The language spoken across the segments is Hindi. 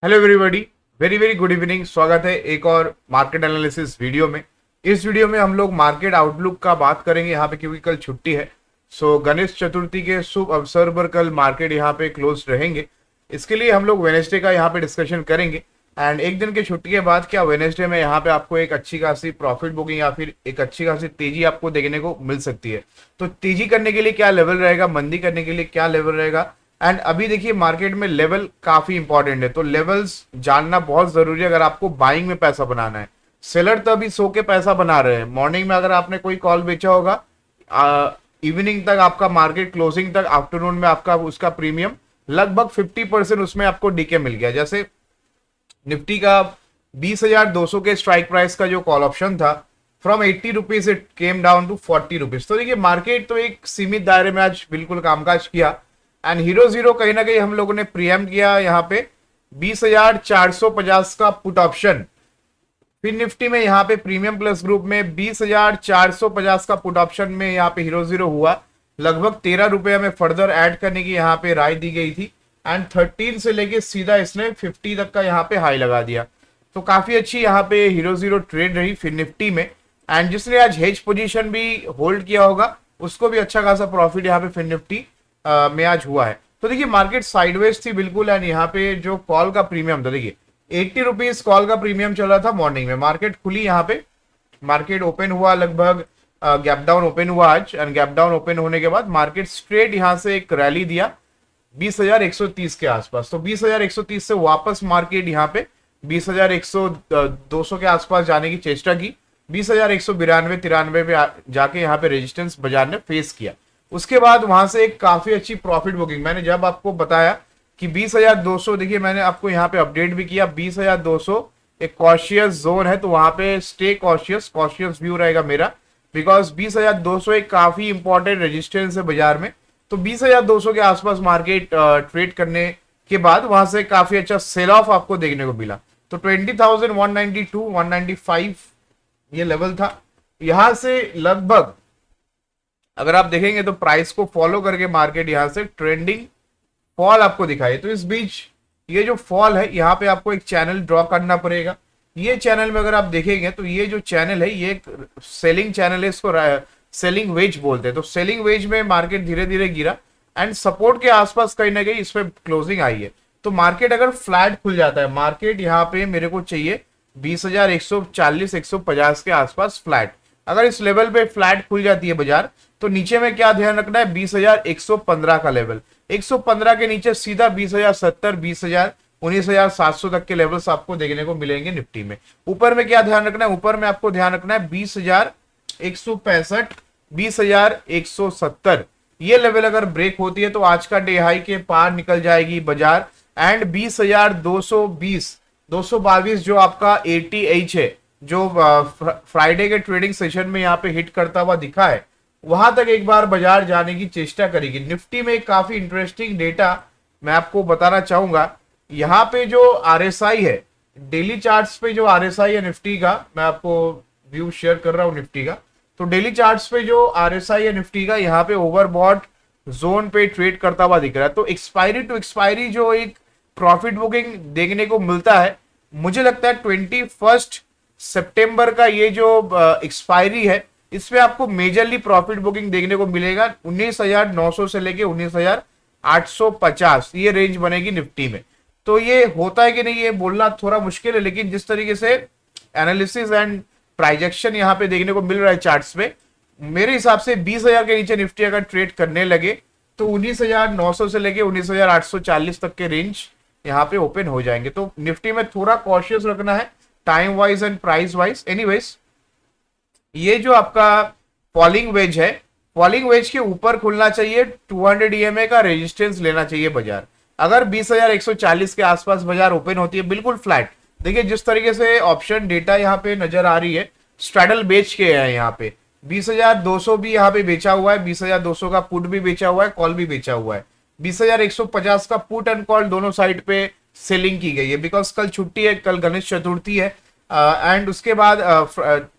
Hello everybody, very very good evening. स्वागत है एक और मार्केट एनालिसिस वीडियो में। इस वीडियो में हम लोग मार्केट आउटलुक का बात करेंगे यहाँ पे, क्योंकि कल छुट्टी है। सो गणेश चतुर्थी के शुभ अवसर पर कल मार्केट यहाँ पे क्लोज रहेंगे। इसके लिए हम लोग वेनेसडे का यहाँ पे डिस्कशन करेंगे। एंड एक दिन की छुट्टी के बाद क्या वेनेसडे में यहाँ पे आपको एक अच्छी खासी प्रॉफिट बुकिंग या फिर एक अच्छी खासी तेजी आपको देखने को मिल सकती है। तो तेजी करने के लिए क्या लेवल रहेगा, मंदी करने के लिए क्या लेवल रहेगा। एंड अभी देखिए मार्केट में लेवल काफी इंपॉर्टेंट है, तो लेवल्स जानना बहुत जरूरी है अगर आपको बाइंग में पैसा बनाना है। सेलर तो अभी सो के पैसा बना रहे हैं। मॉर्निंग में अगर आपने कोई कॉल बेचा होगा, इवनिंग तक आपका मार्केट क्लोजिंग तक आफ्टरनून में आपका उसका प्रीमियम लगभग 50% उसमें आपको डीके मिल गया। जैसे निफ्टी का 20,200 के स्ट्राइक प्राइस का जो कॉल ऑप्शन था, from 80 rupees it came down to 40 rupees. तो देखिए मार्केट तो एक सीमित दायरे में आज बिल्कुल कामकाज किया। एंड हीरो जीरो कहीं ना कहीं हम लोगों ने प्रीएम्प्ट किया यहाँ पे 20,450 का पुट ऑप्शन। फिर निफ्टी में यहाँ पे प्रीमियम प्लस ग्रुप में 20,450 का पुट ऑप्शन में यहाँ पे हीरो जीरो हुआ। लगभग 13 रुपए में फर्दर ऐड करने की यहाँ पे राय दी गई थी। एंड 13 से लेके सीधा इसने 50 तक का यहाँ पे हाई लगा दिया। तो काफी अच्छी यहाँ पे हीरो जीरो ट्रेड रही फिर निफ्टी में। एंड जिसने आज हेज पोजीशन भी होल्ड किया होगा उसको भी अच्छा खासा प्रॉफिट यहाँ पे फिर निफ्टी में आज हुआ है। तो देखिए मार्केट साइडवेज थी बिल्कुल। एंड यहाँ पे जो कॉल का प्रीमियम था, देखिए 80 रुपीज कॉल का प्रीमियम चल रहा था मॉर्निंग में। मार्केट खुली यहाँ पे, मार्केट ओपन हुआ लगभग गैप डाउन ओपन हुआ आज। एंड गैप डाउन ओपन होने के बाद मार्केट स्ट्रेट यहाँ से एक रैली दिया 20,130 के आसपास। तो 20,130 से वापस मार्केट यहाँ पे 20,200 के आसपास जाने की चेष्टा की। 20,192-93 पे जाके यहाँ पे रेजिस्टेंस बाजार ने फेस किया। उसके बाद वहां से एक काफी अच्छी प्रॉफिट बुकिंग। मैंने जब आपको बताया कि 20,200, देखिए मैंने आपको यहाँ पे अपडेट भी किया 20,200 एक कॉशियस जोन है। तो वहां पे स्टे कॉशियस, कॉशियस व्यू रहेगा मेरा, बिकॉज 20,200 एक काफी इंपॉर्टेंट रेजिस्टेंस है बाजार में। तो 20,200 के आसपास मार्केट ट्रेड करने के बाद वहां से काफी अच्छा सेल ऑफ आपको देखने को मिला। तो 20,192 195 ये लेवल था। यहां से लगभग अगर आप देखेंगे तो प्राइस को फॉलो करके मार्केट यहां से ट्रेंडिंग फॉल आपको दिखाई। तो इस बीच ये जो फॉल है यहाँ पे आपको एक चैनल ड्रॉ करना पड़ेगा। ये चैनल में अगर आप देखेंगे तो ये जो चैनल है ये एक सेलिंग चैनल है, इसको सेलिंग वेज बोलते हैं। तो सेलिंग वेज में मार्केट धीरे धीरे गिरा एंड सपोर्ट के आसपास कहीं ना कहीं इसमें क्लोजिंग आई है। तो मार्केट अगर फ्लैट खुल जाता है, मार्केट यहाँ पे मेरे को चाहिए 20,140-150 के आसपास फ्लैट। अगर इस लेवल पे फ्लैट खुल जाती है बाजार, तो नीचे में क्या ध्यान रखना है, 20,115 का लेवल। 115 के नीचे सीधा 20,070, 20,000, 19,700 तक के लेवल्स आपको देखने को मिलेंगे निफ्टी में। ऊपर में क्या ध्यान रखना है, ऊपर में आपको ध्यान रखना है 20,165, 20,170 ये लेवल अगर ब्रेक होती है तो आज का डे हाई के पार निकल जाएगी बाजार। एंड 20,220, 222 जो आपका ATH है, जो फ्राइडे के ट्रेडिंग सेशन में यहाँ पे हिट करता हुआ दिखा है, वहां तक एक बार बाजार जाने की चेष्टा करेगी। निफ्टी में काफी इंटरेस्टिंग डेटा मैं आपको बताना चाहूंगा। यहाँ पे जो RSI है, डेली चार्ट्स पे जो RSI है निफ्टी का, मैं आपको व्यू शेयर कर रहा हूँ निफ्टी का। तो डेली चार्ट्स पे जो RSI है निफ्टी का, यहाँ पे ओवरबॉट जोन पे ट्रेड करता हुआ दिख रहा है। तो एक्सपायरी टू एक्सपायरी जो एक प्रॉफिट बुकिंग देखने को मिलता है, मुझे लगता है 21 सितंबर का ये जो एक्सपायरी है, इसमें आपको मेजरली प्रॉफिट बुकिंग देखने को मिलेगा। 19,900 से लेके 19,850 ये रेंज बनेगी निफ्टी में। तो ये होता है कि नहीं ये बोलना थोड़ा मुश्किल है, लेकिन जिस तरीके से एनालिसिस एंड प्राइजेक्शन यहाँ पे देखने को मिल रहा है चार्ट्स पे, मेरे हिसाब से 20,000 के नीचे निफ्टी अगर ट्रेड करने लगे तो 19,900 से लेके 19,840 तक के रेंज यहाँ पे ओपन हो जाएंगे। तो निफ्टी में थोड़ा कॉशियस रखना है time wise and price wise. Anyways, ये जो आपका फॉलिंग वेज है, फॉलिंग वेज के ऊपर खुलना चाहिए, 200 EMA का रेजिस्टेंस लेना चाहिए बाजार। अगर 20,140 के आसपास बाजार ओपन होती है बिल्कुल फ्लैट, देखिए जिस तरीके से ऑप्शन डेटा यहाँ पे नजर आ रही है, स्ट्रैडल बेच के है यहाँ पे 20,200 भी यहाँ पे बेचा हुआ है, 20,200 का पुट भी बेचा हुआ है, कॉल भी बेचा हुआ है। 20,150 का पुट एंड कॉल दोनों साइड पे सेलिंग की गई है, बिकॉज कल छुट्टी है, कल गणेश चतुर्थी है। एंड उसके बाद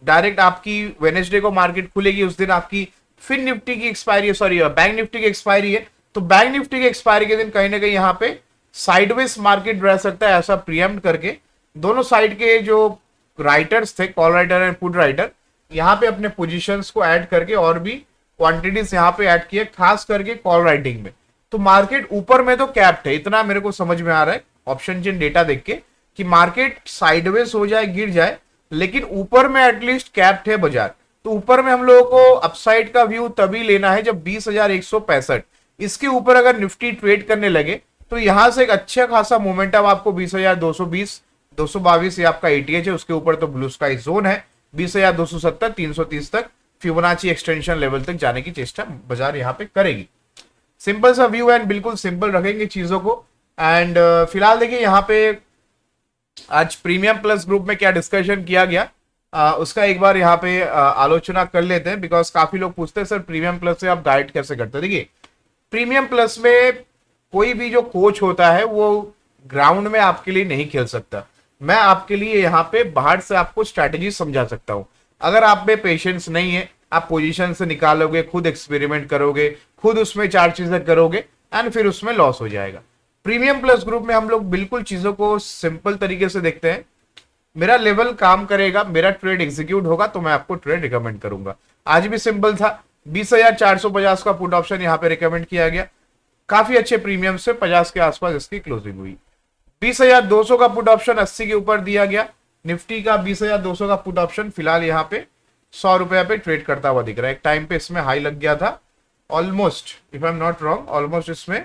डायरेक्ट आपकी वेनेसडे को मार्केट खुलेगी, उस दिन आपकी फिर निफ्टी की एक्सपायरी, सॉरी बैंक निफ्टी की एक्सपायरी है। तो बैंक निफ्टी की एक्सपायरी के दिन कहीं ना कहीं यहाँ पे साइडवेज मार्केट रह सकता है, ऐसा प्रीएम्प्ट करके दोनों साइड के जो राइटर्स थे, call writer and put writer, यहाँ पे अपने पोजीशंस को ऐड करके और भी क्वांटिटीज यहाँ पे ऐड किए, खास करके कॉल राइटिंग में। तो मार्केट ऊपर में तो कैप्ट है, इतना मेरे को समझ में आ रहा है ऑप्शन चेन डेटा देख के कि मार्केट साइडवेज हो जाए, गिर जाए, लेकिन ऊपर में एटलीस्ट कैप्ट है बाजार। तो ऊपर में हम लोगों को अपसाइड का व्यू तभी लेना है जब 20,165 इसके ऊपर अगर निफ्टी ट्रेड करने लगे तो यहां से एक अच्छा खासा मोमेंटम आपको 20,220 222 ये आपका एटीएच है, उसके ऊपर तो ब्लू स्काई जोन है, 20,270 330 तक फिबोनाची एक्सटेंशन लेवल तक जाने की चेष्टा बाजार यहाँ पे करेगी। सिंपल सा व्यू एंड बिल्कुल सिंपल रखेंगे चीजों को। एंड फिलहाल देखिए यहाँ पे आज प्रीमियम प्लस ग्रुप में क्या डिस्कशन किया गया उसका एक बार यहाँ पे आलोचना कर लेते हैं, बिकॉज काफी लोग पूछते हैं सर प्रीमियम प्लस से आप गाइड कैसे करते हैं। देखिए प्रीमियम प्लस में कोई भी जो कोच होता है वो ग्राउंड में आपके लिए नहीं खेल सकता, मैं आपके लिए यहाँ पे बाहर से आपको स्ट्रैटेजी समझा सकता हूँ। अगर आप में पेशेंस नहीं है, आप पोजीशन से निकालोगे, खुद एक्सपेरिमेंट करोगे, खुद उसमें 4 चीजें करोगे एंड फिर उसमें लॉस हो जाएगा। प्रीमियम प्लस ग्रुप में हम लोग बिल्कुल चीजों को सिंपल तरीके से देखते हैं, मेरा लेवल काम करेगा, मेरा ट्रेड एग्जीक्यूट होगा तो मैं आपको ट्रेड रिकमेंड करूंगा। आज भी सिंपल था, 20,450 का पुट ऑप्शन यहाँ पे रिकमेंड किया गया, काफी अच्छे प्रीमियम से 50 के आसपास इसकी क्लोजिंग हुई। 20,200 का पुट ऑप्शन 80 के ऊपर दिया गया, निफ्टी का 20,200 का पुट ऑप्शन फिलहाल यहाँ पे 100 रुपया पे ट्रेड करता हुआ दिख रहा है। एक टाइम पे इसमें हाई लग गया था, almost if I am not wrong almost इसमें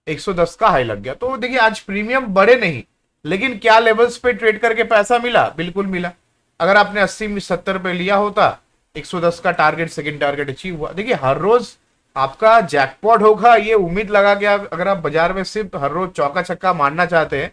110 का हाई लग गया। तो देखिए आज प्रीमियम बड़े नहीं, लेकिन क्या लेवल्स पे ट्रेड करके पैसा मिला, बिल्कुल मिला। अगर आपने 80-70 पे लिया होता, 110 का टारगेट सेकंड टारगेट अचीव हुआ। देखिए हर रोज आपका जैकपॉट होगा ये उम्मीद लगा के अगर आप बाजार में सिर्फ हर रोज चौका छक्का मारना चाहते हैं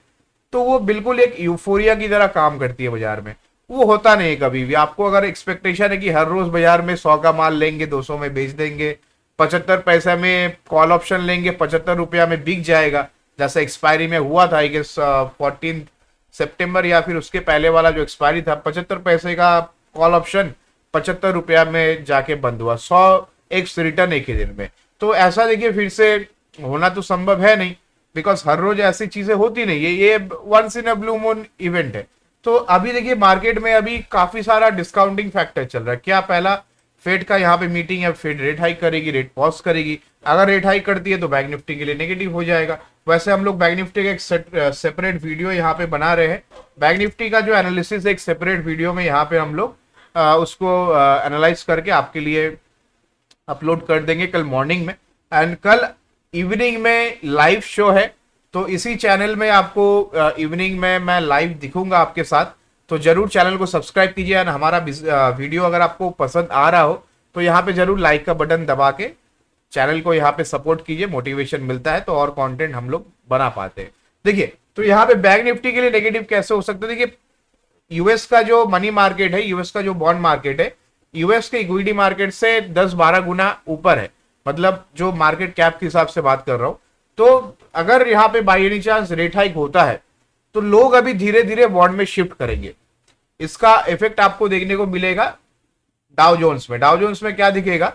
तो वो बिल्कुल एक यूफोरिया की तरह काम करती है बाजार में, वो होता नहीं है कभी भी। आपको अगर एक्सपेक्टेशन है कि हर रोज बाजार में 100 का माल लेंगे 200 में बेच देंगे, 75 पैसे में कॉल ऑप्शन लेंगे 75 रुपया में बिक जाएगा, जैसा एक्सपायरी में हुआ था, आई गेस 14 सितंबर या फिर उसके पहले वाला जो एक्सपायरी था, 75 पैसे का कॉल ऑप्शन 75 रुपया में जाके बंद हुआ, 100x रिटर्न एक ही दिन में। तो ऐसा देखिए फिर से होना तो संभव है नहीं, बिकॉज हर रोज ऐसी चीजें होती नहीं है, ये once in a blue moon event है। तो अभी देखिए मार्केट में अभी काफी सारा डिस्काउंटिंग फैक्टर चल रहा है। क्या पहला फेड का यहाँ पे मीटिंग है, फेड रेट हाइक करेगी, रेट पॉज करेगी, अगर रेट हाइक करती है तो बैंक निफ्टी के लिए नेगेटिव हो जाएगा। वैसे हम लोग बैंक निफ्टी का एक सेपरेट वीडियो यहाँ पे बना रहे हैं, बैंक निफ्टी का जो एनालिसिस एक सेपरेट वीडियो में यहाँ पे हम लोग उसको एनालाइज करके आपके लिए अपलोड कर देंगे कल मॉर्निंग में। एंड कल इवनिंग में लाइव शो है, तो इसी चैनल में आपको इवनिंग में मैं लाइव दिखूंगा आपके साथ, तो जरूर चैनल को सब्सक्राइब कीजिए। एंड हमारा वीडियो अगर आपको पसंद आ रहा हो तो यहाँ पे जरूर लाइक का बटन दबा के चैनल को यहाँ पे सपोर्ट कीजिए, मोटिवेशन मिलता है तो और कंटेंट हम लोग बना पाते हैं। देखिए तो यहाँ पे बैंक निफ्टी के लिए नेगेटिव कैसे हो सकता है, देखिए यूएस का जो मनी मार्केट है, यूएस का जो बॉन्ड मार्केट है, यूएस के इक्विटी मार्केट से 10-12 गुना ऊपर है, मतलब जो मार्केट कैप के हिसाब से बात कर रहा हूं। तो अगर यहाँ पे by any chance rate hike होता है तो लोग अभी धीरे धीरे बॉन्ड में शिफ्ट करेंगे, इसका इफेक्ट आपको देखने को मिलेगा डाउ जोन्स में। डाउ जोन्स में क्या दिखेगा,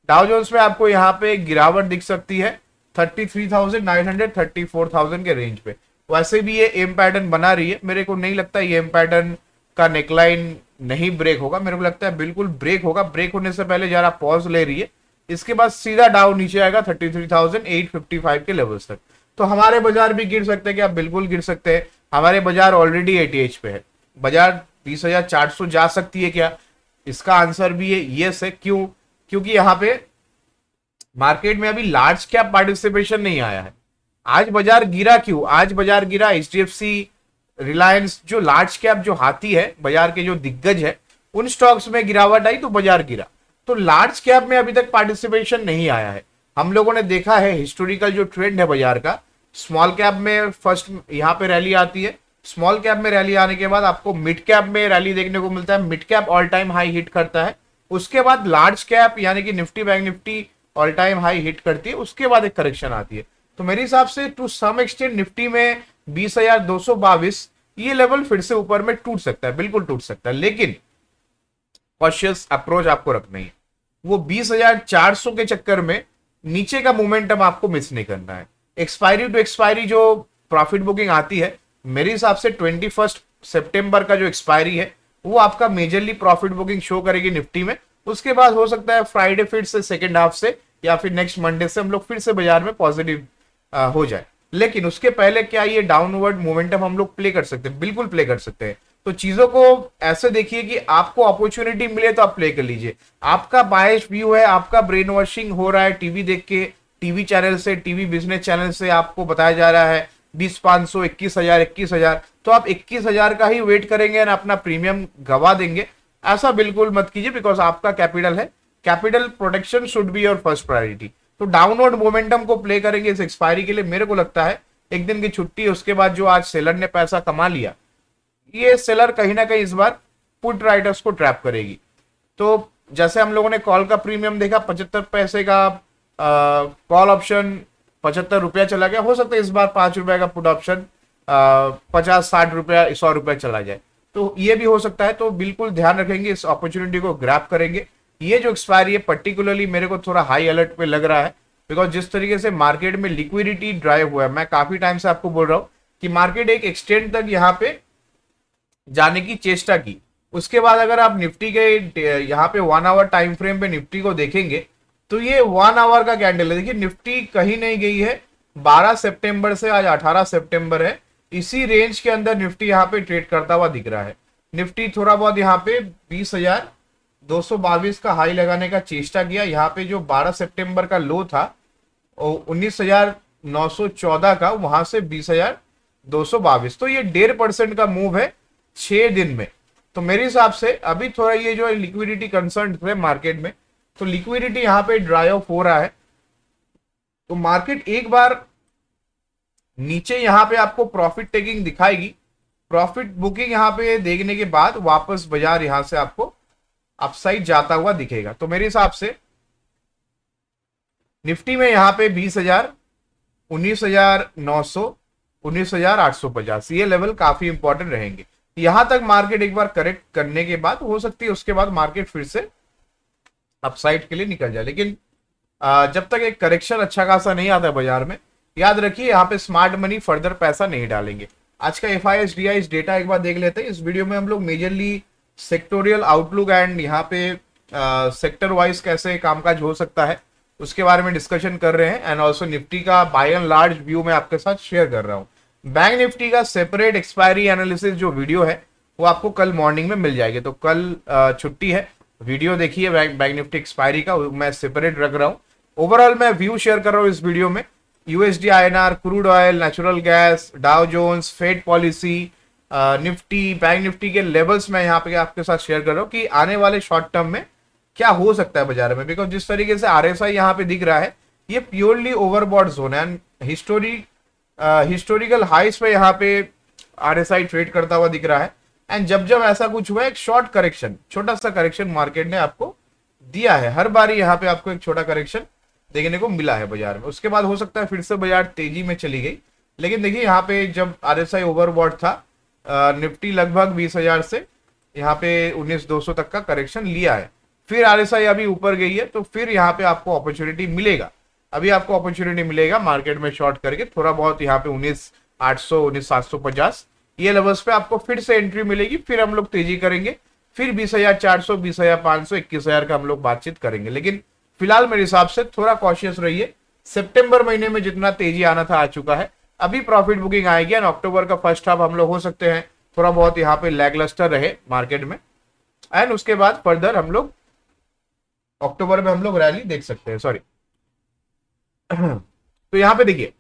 डाउ जोन्स में आपको यहाँ पे गिरावट दिख सकती है 33,900 34,000 के रेंज पे। वैसे भी ये एम पैटर्न बना रही है, मेरे को नहीं लगता ये एम पैटर्न का नेकलाइन नहीं ब्रेक होगा, मेरे को लगता है बिल्कुल ब्रेक होगा। ब्रेक होने से पहले जरा पॉज ले रही है, इसके बाद सीधा डाउन नीचे आएगा 33,855 के लेवल्स तक। तो हमारे बाजार भी गिर सकते हैं, क्या बिल्कुल गिर सकते हैं। हमारे बाजार ऑलरेडी 88 पे है, बाजार 20,400 जा सकती है क्या, इसका आंसर भी है यस है। क्यों, क्योंकि यहाँ पे मार्केट में अभी लार्ज कैप पार्टिसिपेशन नहीं आया है। आज बाजार गिरा क्यों, आज बाजार गिरा एचडीएफसी, रिलायंस, जो लार्ज कैप जो हाथी है बाजार के, जो दिग्गज है, उन स्टॉक्स में गिरावट आई तो बाजार गिरा। तो लार्ज कैप में अभी तक पार्टिसिपेशन नहीं आया है। हम लोगों ने देखा है हिस्टोरिकल जो ट्रेंड है बाजार का, स्मॉल कैप में फर्स्ट यहाँ पे रैली आती है, स्मॉल कैप में रैली आने के बाद आपको मिड कैप में रैली देखने को मिलता है, mid cap all time high hit करता है, उसके बाद लार्ज कैप यानी कि Nifty bank Nifty all time high hit करती है, उसके बाद एक करेक्शन आती है। तो मेरे हिसाब से टू सम एक्सटेंट निफ्टी में 20,222 ये लेवल फिर से ऊपर में टूट सकता है, बिल्कुल टूट सकता है, लेकिन कॉशियस अप्रोच आपको रखना है। वो 20,400 के चक्कर में नीचे का मोमेंटम आपको मिस नहीं करना है। एक्सपायरी टू एक्सपायरी जो प्रॉफिट बुकिंग आती है, मेरे हिसाब से 21 सितंबर का जो एक्सपायरी है वो आपका मेजरली प्रॉफिट बुकिंग शो करेगी निफ्टी में। उसके बाद हो सकता है फ्राइडे फिर से सेकेंड हाफ से या फिर नेक्स्ट मंडे से हम लोग फिर से बाजार में पॉजिटिव हो जाए। लेकिन उसके पहले क्या ये डाउनवर्ड मोमेंटम हम लोग प्ले कर सकते हैं? बिल्कुल प्ले कर सकते हैं। तो चीजों को ऐसे देखिए कि आपको अपॉर्चुनिटी मिले तो आप प्ले कर लीजिए। आपका बायस व्यू है, आपका ब्रेन वॉशिंग हो रहा है टीवी देख के, टीवी चैनल से, टीवी बिजनेस चैनल से आपको बताया जा रहा है 20,500, 21,000, 21,000, तो आप 21,000 का ही वेट करेंगे ना अपना प्रीमियम गवा देंगे? ऐसा बिल्कुल मत कीजिए, बिकॉज आपका कैपिटल है। Capital protection should be your first priority. तो डाउनवर्ड मोमेंटम को प्ले करेंगे इस एक्सपायरी के लिए। मेरे को लगता है एक दिन की छुट्टी, उसके बाद जो आज सेलर ने पैसा कमा लिया, ये सेलर कहीं ना कहीं इस बार पुट राइटर्स को ट्रैप करेगी। तो जैसे हम लोगों ने कॉल का प्रीमियम देखा 75 पैसे का, कॉल ऑप्शन 75 रुपया चला गया, हो सकता है इस बार 5 रुपए का पुट ऑप्शन 50, 60 रुपया, 100 रुपया चला जाए, तो ये भी हो सकता है। तो बिल्कुल ध्यान रखेंगे, इस अपॉर्चुनिटी को ग्रैब करेंगे। ये जो एक्सपायरी है पर्टिकुलरली मेरे को थोड़ा हाई अलर्ट पे लग रहा है, बिकॉज जिस तरीके से मार्केट में लिक्विडिटी ड्राइव हुआ है, मैं काफी टाइम से आपको बोल रहा हूं कि मार्केट एक एक्सटेंड तक यहाँ पे जाने की चेष्टा की। उसके बाद अगर आप निफ्टी के यहाँ पे 1 आवर टाइम फ्रेम पे निफ्टी को देखेंगे तो ये 1 आवर का कैंडल है। देखिए निफ्टी कहीं नहीं गई है 12 सितंबर से, आज 18 सितंबर है, इसी रेंज के अंदर निफ्टी यहाँ पे ट्रेड करता हुआ दिख रहा है। निफ्टी थोड़ा बहुत यहाँ पे 20,222 का हाई लगाने का चेष्टा किया। यहाँ पे जो 12 सितंबर का लो था 19,914 का, वहां से 20,222, तो ये 1.5% का मूव है 6 दिन में। तो मेरे हिसाब से अभी थोड़ा ये जो लिक्विडिटी कंसर्न है मार्केट में, तो लिक्विडिटी यहाँ पे ड्राई ऑफ हो रहा है। तो मार्केट एक बार नीचे यहाँ पे आपको प्रॉफिट टेकिंग दिखाएगी, प्रॉफिट बुकिंग यहाँ पे देखने के बाद वापस बाजार यहाँ से आपको अपसाइड जाता हुआ दिखेगा। तो मेरे हिसाब से निफ्टी में यहाँ पे 20,000, 19,900, 19,850 ये लेवल काफी इंपॉर्टेंट रहेंगे। यहां तक मार्केट एक बार करेक्ट करने के बाद हो सकती है उसके बाद मार्केट फिर से अपसाइड के लिए निकल जाए। लेकिन जब तक एक करेक्शन अच्छा खासा नहीं आता बाजार में, याद रखिए यहाँ पे स्मार्ट मनी फर्दर पैसा नहीं डालेंगे। आज का FIS DIS डेटा एक बार देख लेते हैं। इस वीडियो में हम लोग मेजरली सेक्टोरियल आउटलुक एंड यहाँ पे सेक्टर वाइज कैसे कामकाज हो सकता है उसके बारे में डिस्कशन कर रहे हैं, एंड ऑल्सो निफ्टी का बाय एंड लार्ज व्यू मैं आपके साथ शेयर कर रहा हूँ। बैंक निफ्टी का सेपरेट एक्सपायरी एनालिसिस जो वीडियो है वो आपको कल मॉर्निंग में मिल जाएगी। तो कल छुट्टी है, वीडियो देखिए बैंक निफ्टी एक्सपायरी का, मैं सेपरेट रख रहा हूँ। ओवरऑल मैं व्यू शेयर कर रहा हूँ इस वीडियो में। USD INR, crude oil, natural gas, Dow Jones, Fed policy, Nifty, bank Nifty के लेवल्स मैं यहाँ पे आपके साथ शेयर कर रहा हूँ कि आने वाले शॉर्ट टर्म में क्या हो सकता है बाजार में। बिकॉज जिस तरीके से RSI यहाँ पे दिख रहा है ये प्योरली ओवरबॉट जोन है, एंड हिस्टोरिकल हाइस पे यहाँ पे RSI ट्रेड करता हुआ दिख रहा है। एंड जब जब ऐसा कुछ हुआ, एक शॉर्ट करेक्शन, छोटा सा करेक्शन मार्केट ने आपको दिया है, हर बार यहाँ पे आपको एक छोटा करेक्शन देखने को मिला है बाजार में। उसके बाद हो सकता है फिर से बाजार तेजी में चली गई। लेकिन देखिए यहाँ पे जब RSI ओवरबॉट था, निफ्टी लगभग 20,000 से यहाँ पे 19,200 तक का करेक्शन लिया है। फिर RSI अभी ऊपर गई है, तो फिर यहाँ पे आपको अपॉर्चुनिटी मिलेगा। अभी आपको अपॉर्चुनिटी मिलेगा मार्केट में शॉर्ट करके थोड़ा बहुत यहाँ पे 19,800, 19,750 ये लेवल्स पे आपको फिर से एंट्री मिलेगी। फिर हम लोग तेजी करेंगे, फिर 20,400, 20,500, 21,000 का हम लोग बातचीत करेंगे। लेकिन फिलहाल मेरे हिसाब से थोड़ा कॉशियस रहिए। सितंबर महीने में जितना तेजी आना था आ चुका है, अभी प्रॉफिट बुकिंग आएगी, एंड अक्टूबर का फर्स्ट हाफ हम लोग हो सकते हैं थोड़ा बहुत यहाँ पे लैगलस्टर रहे मार्केट में, एंड उसके बाद फर्दर हम लोग अक्टूबर में हम लोग रैली देख सकते हैं। सॉरी तो यहाँ पे देखिए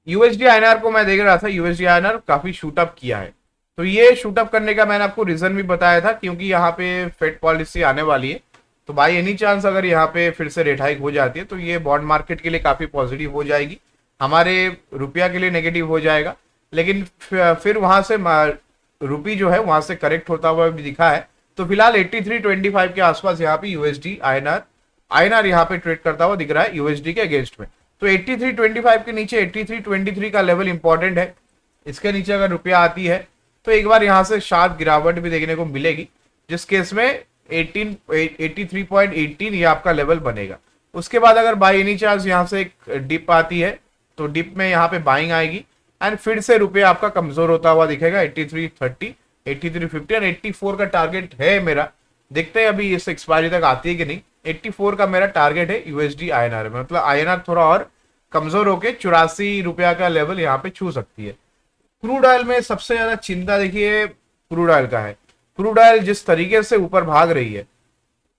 USD INR को मैं देख रहा था, USD INR काफी शूट अप किया है। तो ये शूट अप करने का मैंने आपको रीजन भी बताया था, क्योंकि यहाँ पे फेड पॉलिसी आने वाली है। तो बाय एनी चांस अगर यहाँ पे फिर से रेट हाइक हो जाती है तो ये बॉन्ड मार्केट के लिए काफी पॉजिटिव हो जाएगी, हमारे रुपया के लिए नेगेटिव हो जाएगा। लेकिन फिर वहां से रुपी जो है वहां से करेक्ट होता हुआ भी दिखा है। तो फिलहाल 83.25 के आसपास यहाँ पे USD INR यहाँ पे ट्रेड करता हुआ दिख रहा है USD के अगेंस्ट में। तो 83.25 के नीचे 83.23 का लेवल इंपॉर्टेंट है। इसके नीचे अगर रुपया आती है तो एक बार यहाँ से शार्प गिरावट भी देखने को मिलेगी, जिस केस में 83.18 ये आपका लेवल बनेगा। उसके बाद अगर बाय एनी चांस यहाँ से एक डिप आती है तो डिप में यहाँ पे बाइंग आएगी एंड फिर से रुपया आपका कमजोर होता हुआ दिखेगा। 83.30, 83.50 और 84 का टारगेट है मेरा। देखते हैं अभी इस एक्सपायरी तक आती है कि नहीं। 84 का मेरा टारगेट है यूएसडी आईएनआर में, मतलब आईएनआर थोड़ा और कमजोर होके 84 रुपया का लेवल यहाँ पे छू सकती है। क्रूड ऑयल में सबसे ज्यादा चिंता देखिए क्रूड ऑयल का है। क्रूड ऑयल जिस तरीके से ऊपर भाग रही है,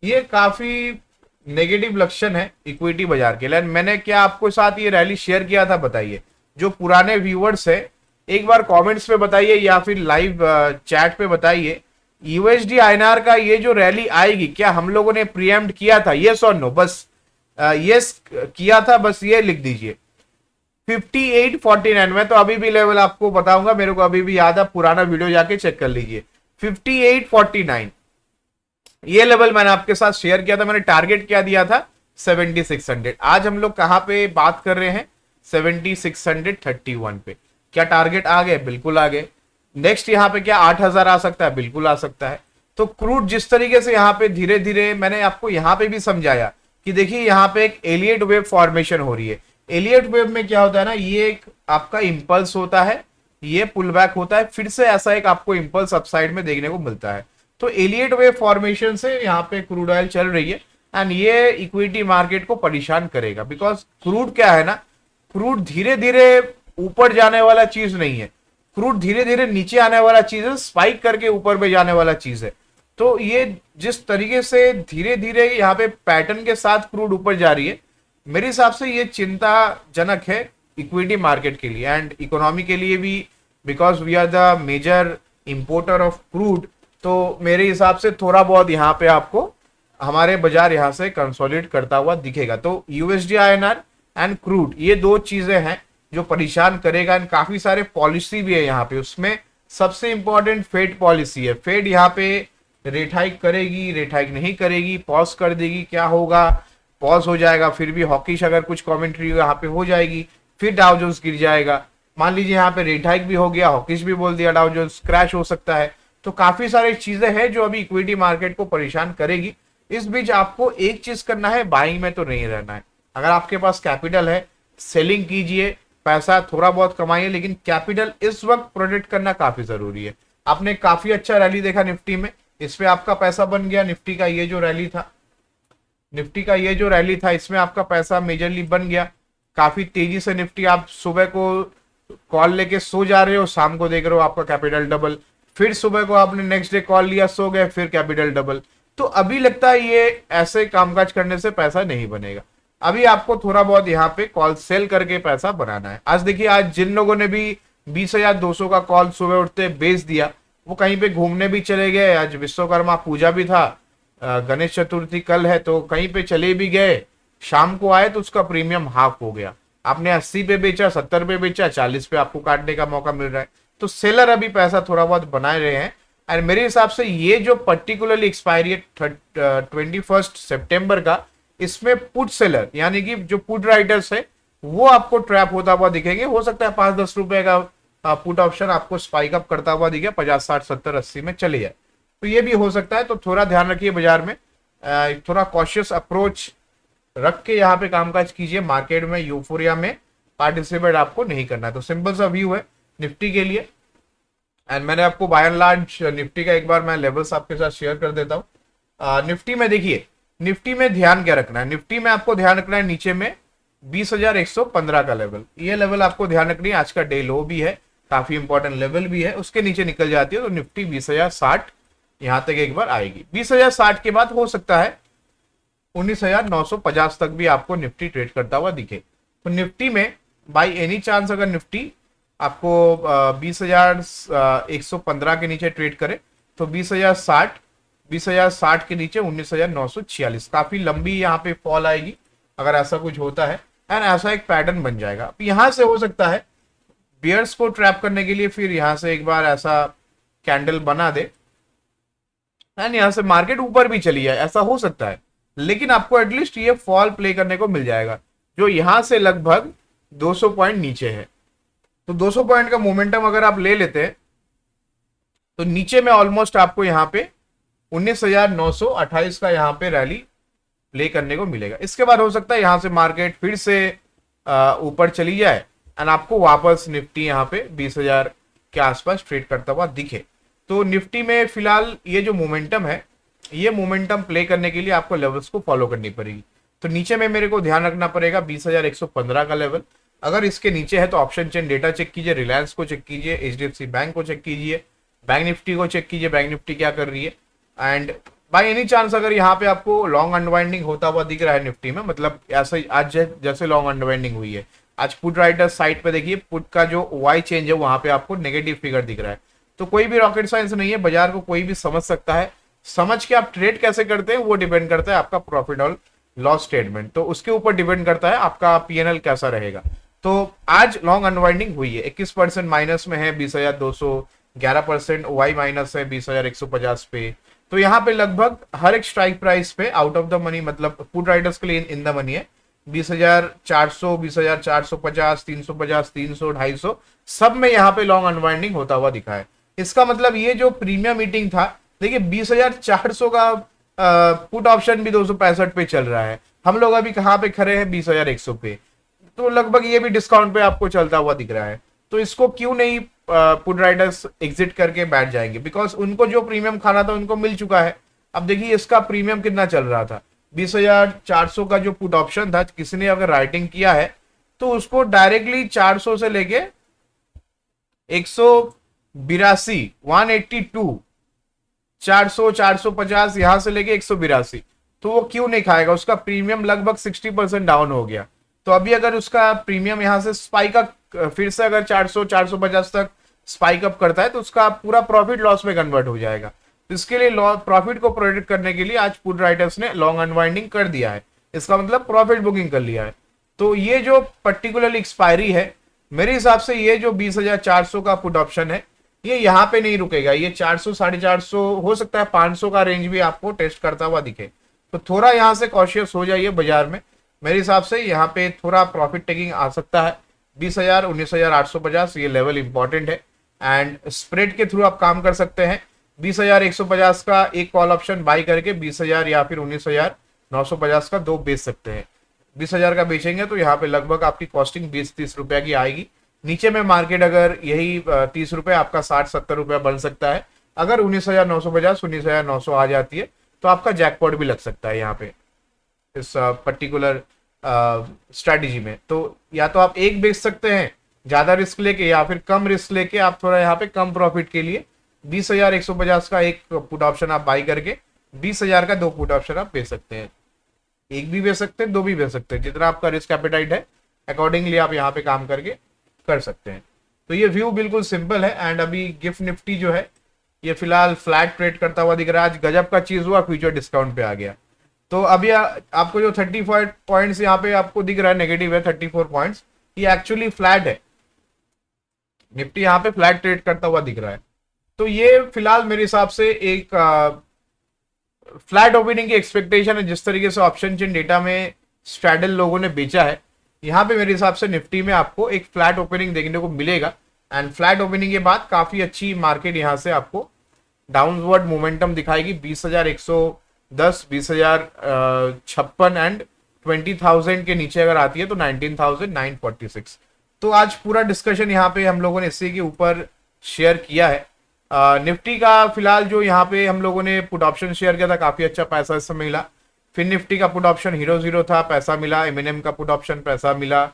ये काफी नेगेटिव लक्षण है इक्विटी बाजार के लिए। मैंने क्या आपको साथ ये रैली शेयर किया था, बताइए। जो पुराने व्यूवर्स है एक बार कमेंट्स पे बताइए या फिर लाइव चैट पे बताइए, यूएसडी आईएनआर का ये जो रैली आएगी क्या हम लोगों ने प्रीएम्प्ट किया था, यस और नो? बस यस किया था, बस ये लिख दीजिए। 58.49 में तो अभी भी लेवल आपको बताऊंगा, मेरे को अभी भी याद है, पुराना वीडियो जाके चेक कर लीजिए। 58.49 ये लेवल मैंने आपके साथ शेयर किया था। मैंने टारगेट क्या दिया था, 7600। आज हम लोग कहां पे बात कर रहे हैं, 7631 पे। क्या टारगेट आ गए? बिल्कुल आ गए। नेक्स्ट यहाँ पे क्या 8000 आ सकता है? बिल्कुल आ सकता है। तो क्रूड जिस तरीके से यहाँ पे धीरे धीरे, मैंने आपको यहाँ पे भी समझाया कि देखिए यहाँ पे एक एलियट वेव फॉर्मेशन हो रही है। एलियट वेव में क्या होता है ना, ये एक आपका इंपल्स होता है, ये पुल बैक होता है, फिर से ऐसा एक आपको इंपल्स अपसाइड में देखने को मिलता है। तो एलियट वेव फॉर्मेशन से यहाँ पे क्रूड ऑयल चल रही है एंड ये इक्विटी मार्केट को परेशान करेगा। बिकॉज क्रूड क्या है ना, क्रूड धीरे धीरे ऊपर जाने वाला चीज नहीं है, क्रूड धीरे धीरे नीचे आने वाला चीज है, स्पाइक करके ऊपर पे जाने वाला चीज है। तो ये जिस तरीके से धीरे धीरे यहाँ पे पैटर्न के साथ क्रूड ऊपर जा रही है, मेरे हिसाब से ये चिंताजनक है इक्विटी मार्केट के लिए एंड इकोनॉमी के लिए भी, because we are the major importer of crude. तो मेरे हिसाब से थोड़ा बहुत यहाँ पे आपको हमारे बाजार यहाँ से कंसोलिडेट करता हुआ दिखेगा। तो यूएसडी आईएनआर एंड क्रूड ये दो चीजें हैं जो परेशान करेगा एंड काफी सारे पॉलिसी भी है यहाँ पे। उसमें सबसे इंपॉर्टेंट फेड पॉलिसी है। फेड यहाँ पे रेट हाइक करेगी, रेट हाइक नहीं करेगी, पॉज कर देगी, क्या होगा? पॉज हो जाएगा, फिर भी हॉकिश अगर कुछ कमेंट्री यहाँ पे हो जाएगी, फिर डाउ जोन्स गिर जाएगा। मान लीजिए यहाँ पे रेट हाइक भी हो गया, हॉकिश भी बोल दिया, डाउ जोन्स क्रैश हो सकता है। तो काफी सारी चीजें हैं जो अभी इक्विटी मार्केट को परेशान करेगी। इस बीच आपको एक चीज करना है, बाइंग में तो नहीं रहना है। अगर आपके पास कैपिटल है, सेलिंग कीजिए, पैसा थोड़ा बहुत कमाइए, लेकिन कैपिटल इस वक्त प्रोटेक्ट करना काफी जरूरी है। आपने काफी अच्छा रैली देखा निफ्टी में, इसमें आपका पैसा बन गया। निफ्टी का ये जो रैली था, निफ्टी का ये जो रैली था, इसमें आपका पैसा मेजरली बन गया। काफी तेजी से निफ्टी, आप सुबह को कॉल लेके सो जा रहे हो, शाम को देख रहे हो आपका कैपिटल डबल, फिर सुबह को आपने नेक्स्ट डे कॉल लिया, सो गए, फिर कैपिटल डबल। तो अभी लगता है ये ऐसे कामकाज करने से पैसा नहीं बनेगा। अभी आपको थोड़ा बहुत यहाँ पे कॉल सेल करके पैसा बनाना है। आज देखिए, आज जिन लोगों ने भी 20,200 का कॉल सुबह उठते बेच दिया, वो कहीं पे घूमने भी चले गए। आज विश्वकर्मा पूजा भी था, गणेश चतुर्थी कल है, तो कहीं पे चले भी गए, शाम को आए तो उसका प्रीमियम हाफ हो गया। आपने 80 पे बेचा, 70 पे बेचा, 40 पे आपको काटने का मौका मिल रहा है। तो सेलर अभी पैसा थोड़ा बहुत बनाए रहे हैं। और मेरे हिसाब से ये जो पर्टिकुलरली एक्सपायरी है 21 सितंबर का, इसमें पुट सेलर यानी कि जो पुट राइटर्स है वो आपको ट्रैप होता हुआ दिखेंगे। हो सकता है 5-10 रुपए का पुट ऑप्शन आपको स्पाइक अप करता हुआ दिखे, 50, 60, 70, 80 में चले जाए, तो ये भी हो सकता है। तो थोड़ा ध्यान रखिए बाजार में, थोड़ा कॉशियस अप्रोच रख के यहाँ पे कामकाज कीजिए। मार्केट में यूफोरिया में पार्टिसिपेट आपको नहीं करना है। तो सिंपल सा व्यू है निफ्टी के लिए। एंड मैंने आपको बाय एंड लार्ज निफ्टी का एक बार मैं लेवल्स आपके साथ शेयर कर देता हूँ। निफ्टी में देखिए, निफ्टी में ध्यान क्या रखना है, निफ्टी में आपको ध्यान रखना है नीचे में 20,115 का लेवल, ये लेवल आपको ध्यान रखनी है। आज का डे लो भी है, काफी इंपॉर्टेंट लेवल भी है, उसके नीचे निकल जाती है तो निफ्टी 20,060 यहां तक एक बार आएगी। 20,060 के बाद हो सकता है 19,950 तक भी आपको निफ्टी ट्रेड करता हुआ दिखे। तो निफ्टी में बाय एनी चांस अगर निफ्टी आपको 20,115 के नीचे ट्रेड करे तो 20,060 के नीचे 19,946, काफी लंबी यहाँ पे फॉल आएगी अगर ऐसा कुछ होता है। एंड ऐसा एक पैटर्न बन जाएगा। यहां से हो सकता है बियर्स को ट्रैप करने के लिए फिर यहां से एक बार ऐसा कैंडल बना दे एंड यहां से मार्केट ऊपर भी चली जाए, ऐसा हो सकता है। लेकिन आपको एटलीस्ट ये फॉल प्ले करने को मिल जाएगा जो यहां से लगभग 200 पॉइंट नीचे है। तो 200 पॉइंट का मोमेंटम अगर आप ले लेते हैं तो नीचे में ऑलमोस्ट आपको यहाँ पे 19,928 का यहाँ पे रैली प्ले करने को मिलेगा। इसके बाद हो सकता है यहां से मार्केट फिर से ऊपर चली जाए एंड आपको वापस निफ्टी यहाँ पे 20,000 के आसपास ट्रेड करता हुआ दिखे। तो निफ्टी में फिलहाल ये जो मोमेंटम है, ये मोमेंटम प्ले करने के लिए आपको लेवल्स को फॉलो करनी पड़ेगी। तो नीचे में मेरे को ध्यान रखना पड़ेगा 20,115 का लेवल। अगर इसके नीचे है तो ऑप्शन चेन डेटा चेक कीजिए, रिलायंस को चेक कीजिए, एचडीएफसी बैंक को चेक कीजिए, बैंक निफ्टी को चेक कीजिए, बैंक निफ्टी क्या कर रही है। एंड बाय एनी चांस अगर यहाँ पे आपको लॉन्ग अनवाइंडिंग होता हुआ दिख रहा है निफ्टी में, मतलब ऐसे आज जैसे लॉन्ग अनवाइंडिंग हुई है, आज पुट राइटर्स साइड पे देखिए पुट का जो वाई चेंज है वहां पे आपको नेगेटिव फिगर दिख रहा है। तो कोई भी रॉकेट साइंस नहीं है, बाजार को कोई भी समझ सकता है। समझ के आप ट्रेड कैसे करते हैं वो डिपेंड करता है आपका प्रॉफिट और लॉस स्टेटमेंट, तो उसके ऊपर डिपेंड करता है आपका पीएनएल कैसा रहेगा। तो आज लॉन्ग अनवाइंडिंग हुई है, 21% माइनस में है 20,200, 11% वाई माइनस है 20,150 पे। तो यहाँ पे लगभग हर एक स्ट्राइक प्राइस पे आउट ऑफ द मनी, मतलब पुट राइडर्स के लिए इन द मनी है 20,400, 20,450, 350, 300, 250, सब में यहाँ पे लॉन्ग अनवाइंडिंग होता हुआ दिखा है। इसका मतलब ये जो प्रीमियम मीटिंग था, देखिए 20,400 का पुट ऑप्शन भी 265 पे चल रहा है, हम लोग अभी कहाँ पे खड़े हैं 20,100 पे, तो लगभग ये भी डिस्काउंट पे आपको चलता हुआ दिख रहा है। तो इसको क्यों नहीं पुट राइडर्स एग्जिट करके बैठ जाएंगे, बिकॉज उनको जो प्रीमियम खाना था उनको मिल चुका है। अब देखिए इसका प्रीमियम कितना चल रहा था, 20,400 का जो पुट ऑप्शन था, किसी ने अगर राइटिंग किया है तो उसको डायरेक्टली 400 से लेके 182, 182, 400, 450, यहां से लेके 182, तो वो क्यों नहीं खाएगा, उसका प्रीमियम लगभग 60% डाउन हो गया। तो अभी अगर उसका प्रीमियम यहां से स्पाइक अप, फिर से अगर 400, 450 तक स्पाइक अप करता है तो उसका पूरा प्रॉफिट लॉस में कन्वर्ट हो जाएगा। तो इसके लिए प्रॉफिट को प्रोटेक्ट करने के लिए आज पुट राइटर्स ने लॉन्ग अनवाइंडिंग कर दिया है, इसका मतलब प्रॉफिट बुकिंग कर लिया है। तो ये जो पर्टिकुलर एक्सपायरी है, मेरे हिसाब से ये जो 20,400 का पुट ऑप्शन है, ये यहाँ पे नहीं रुकेगा, ये 400, 450, हो सकता है 500 का रेंज भी आपको टेस्ट करता हुआ दिखे। तो थोड़ा यहाँ से कॉशियस हो जाइए बाजार में, मेरे हिसाब से यहाँ पे थोड़ा प्रॉफिट टेकिंग आ सकता है। 20,000, 19,850 ये लेवल इंपॉर्टेंट है एंड स्प्रेड के थ्रू आप काम कर सकते हैं। 20,150 का एक कॉल ऑप्शन बाई करके 20,000 या फिर 19,950 का दो बेच सकते हैं। 20,000 का बेचेंगे तो यहाँ पे लगभग आपकी कॉस्टिंग 20-30 रुपया की आएगी। नीचे में मार्केट अगर यही 30 रुपए, आपका 60-70 रुपया बन सकता है। अगर 19,950, 19,900 आ जाती है तो आपका जैकपॉट भी लग सकता है यहाँ पे इस पर्टिकुलर स्ट्रैटेजी में। तो या तो आप एक बेच सकते हैं ज्यादा रिस्क लेके, या फिर कम रिस्क लेके आप थोड़ा यहाँ पे कम प्रॉफिट के लिए 20,150 का एक पुट ऑप्शन आप बाई करके 20,000 का दो पुट ऑप्शन आप बेच सकते हैं। एक भी बेच सकते हैं, दो भी बेच सकते हैं, जितना आपका रिस्क एपेटाइट है अकॉर्डिंगली आप यहाँ पे काम करके कर सकते हैं। तो ये व्यू बिल्कुल सिंपल है। एंड अभी गिफ्ट निफ्टी जो है ये फिलहाल फ्लैट ट्रेड करता हुआ दिख रहा है। आज गजब का चीज हुआ, फ्यूचर डिस्काउंट पे आ गया। तो अभी आपको जो 34 पॉइंट्स यहाँ पे आपको दिख रहा है, नेगेटिव है 34 पॉइंट्स, ये एक्चुअली फ्लैट है, निफ्टी यहाँ पे फ्लैट ट्रेड करता हुआ दिख रहा है। तो ये फिलहाल मेरे हिसाब से एक फ्लैट ओपनिंग की एक्सपेक्टेशन है। जिस तरीके से ऑप्शन चेन डेटा में स्ट्रैडल लोगों ने बेचा है, यहाँ पे मेरे हिसाब से निफ्टी में आपको एक फ्लैट ओपनिंग देखने को मिलेगा। एंड फ्लैट ओपनिंग के बाद काफी अच्छी मार्केट यहाँ से आपको डाउनवर्ड मोमेंटम दिखाएगी। 20,110, 20,056 एंड 20,000 के नीचे अगर आती है तो 19,946। तो आज पूरा डिस्कशन यहाँ पे हम लोगों ने इसी के ऊपर शेयर किया है। निफ्टी का फिलहाल जो यहाँ पे हम लोगों ने पुट ऑप्शन शेयर किया था, काफी अच्छा पैसा इससे मिला। फिर निफ्टी का पुट ऑप्शन हीरो जीरो था, पैसा मिला। एमएनएम का पुट ऑप्शन पैसा मिला।